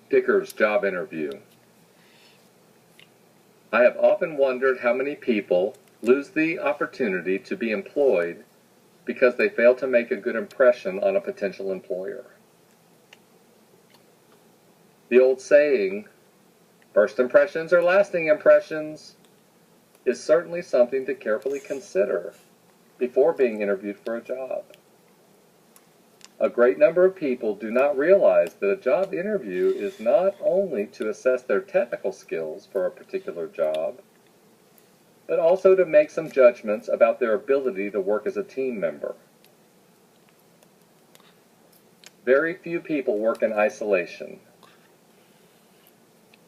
Dicker's job interview. I have often wondered how many people lose the opportunity to be employed because they fail to make a good impression on a potential employer. The old saying, first impressions are lasting impressions, is certainly something to carefully consider before being interviewed for a job. A great number of people do not realize that a job interview is not only to assess their technical skills for a particular job, but also to make some judgments about their ability to work as a team member. Very few people work in isolation.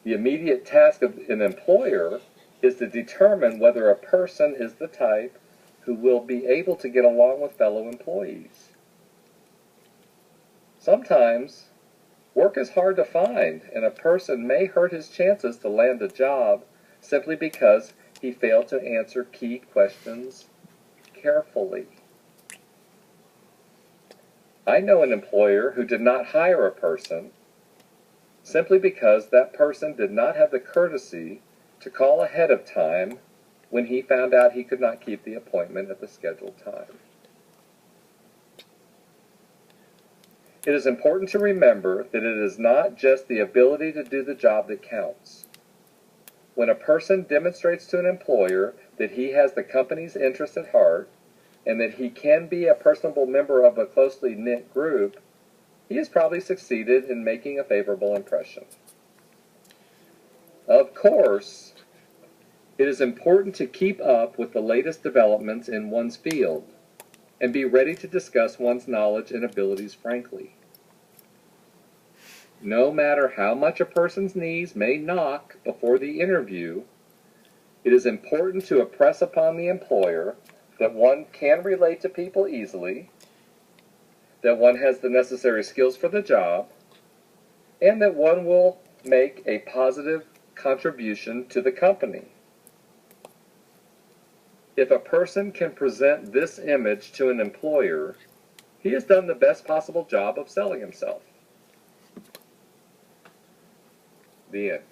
The immediate task of an employer is to determine whether a person is the type who will be able to get along with fellow employees. Sometimes, work is hard to find, and a person may hurt his chances to land a job simply because he failed to answer key questions carefully. I know an employer who did not hire a person simply because that person did not have the courtesy to call ahead of time when he found out he could not keep the appointment at the scheduled time. It is important to remember that it is not just the ability to do the job that counts. When a person demonstrates to an employer that he has the company's interest at heart and that he can be a personable member of a closely knit group, he has probably succeeded in making a favorable impression. Of course, it is important to keep up with the latest developments in one's field and be ready to discuss one's knowledge and abilities frankly. No matter how much a person's knees may knock before the interview, it is important to impress upon the employer that one can relate to people easily, that one has the necessary skills for the job, and that one will make a positive contribution to the company. If a person can present this image to an employer, he has done the best possible job of selling himself. The end.